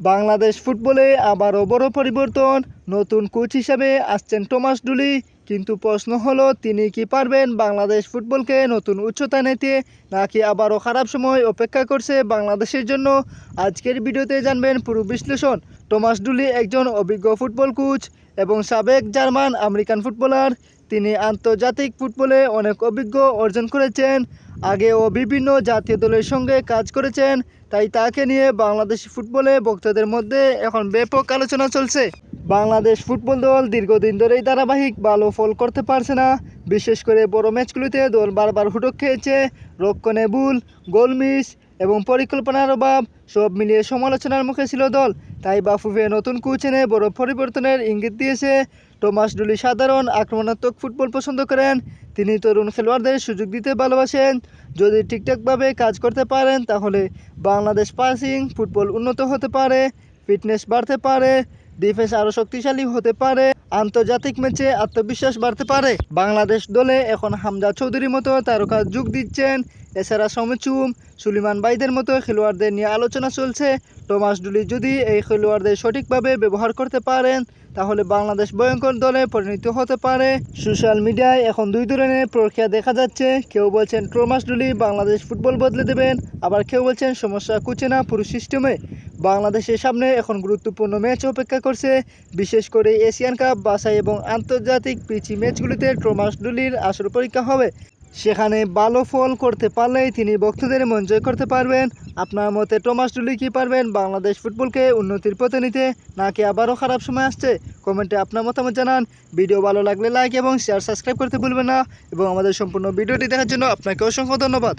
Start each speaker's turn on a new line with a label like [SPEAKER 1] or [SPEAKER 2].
[SPEAKER 1] বাংলাদেশ ফুটবলে আবারও বড় পরিবর্তন। নতুন কোচ হিসেবে আসছেন টমাস ডুলি। কিন্তু প্রশ্ন হলো, তিনি কি পারবেন বাংলাদেশ ফুটবলকে নতুন উচ্চতায় নিতে, নাকি আবারও খারাপ সময় অপেক্ষা করছে বাংলাদেশের জন্য? আজকের ভিডিওতে জানবেন পুরো বিশ্লেষণ। টমাস ডুলি একজন অভিজ্ঞ ফুটবল কোচ এবং সাবেক জার্মান আমেরিকান ফুটবলার। তিনি আন্তর্জাতিক ফুটবলে অনেক অভিজ্ঞ অর্জন করেছেন। আগেও বিভিন্ন জাতীয় দলের সঙ্গে কাজ করেছেন। তাই তাকে নিয়ে বাংলাদেশ ফুটবলে ভক্তদের মধ্যে এখন ব্যাপক আলোচনা চলছে। বাংলাদেশ ফুটবল দল দীর্ঘদিন ধরেই ধারাবাহিক ভালো ফল করতে পারছে না। বিশেষ করে বড় ম্যাচগুলিতে দল বারবার হুটক খেয়েছে। রক্ষণে ভুল, গোল মিস এবং পরিকল্পনার অভাব সব মিলিয়ে সমালোচনার মুখে ছিল দল। তাই বাফুফে নতুন কোচ এনে বড় পরিবর্তনের ইঙ্গিত দিয়েছে। টমাস ডুলি সাধারণ আক্রমণাত্মক ফুটবল পছন্দ করেন। তিনি তরুণ খেলোয়াড়দের সুযোগ দিতে ভালোবাসেন। যদি ঠিকঠাকভাবে কাজ করতে পারেন তাহলে বাংলাদেশ পাসিং ফুটবল উন্নত হতে পারে, ফিটনেস বাড়তে পারে, ডিফেন্স আরও শক্তিশালী হতে পারে, আন্তর্জাতিক ম্যাচে আত্মবিশ্বাস বাড়তে পারে। বাংলাদেশ দলে এখন হামজা চৌধুরীর মতো তারকা যোগ দিচ্ছেন। এছাড়া সমচুম, সুলিমান ভাইদের মতো খেলোয়াড়দের নিয়ে আলোচনা চলছে। টমাস ডুলি যদি এই খেলোয়াড়দের সঠিকভাবে ব্যবহার করতে পারেন তাহলে বাংলাদেশ ভয়ঙ্কর দলে পরিণত হতে পারে। সোশ্যাল মিডিয়ায় এখন দুই ধরনের প্রক্রিয়া দেখা যাচ্ছে। কেউ বলছেন টমাস ডুলি বাংলাদেশ ফুটবল বদলে দেবেন, আবার কেউ বলছেন সমস্যা কোচে না পুরো সিস্টেমে। বাংলাদেশের সামনে এখন গুরুত্বপূর্ণ ম্যাচ অপেক্ষা করছে। বিশেষ করে এশিয়ান কাপ বাছাই এবং আন্তর্জাতিক পিচি ম্যাচগুলিতে টমাস ডুলির আসল পরীক্ষা হবে। সেখানে ভালো ফল করতে পারলেই তিনি ভক্তদের মন জয় করতে পারবেন। আপনার মতে টমাস ডুলি কি পারবেন বাংলাদেশ ফুটবলকে উন্নতির পথে নিতে, নাকি আবারও খারাপ সময় আসছে? কমেন্টে আপনার মতামত জানান। ভিডিও ভালো লাগলে লাইক এবং শেয়ার সাবস্ক্রাইব করতে ভুলবেন না। এবং আমাদের সম্পূর্ণ ভিডিওটি দেখার জন্য আপনাকে অসংখ্য ধন্যবাদ।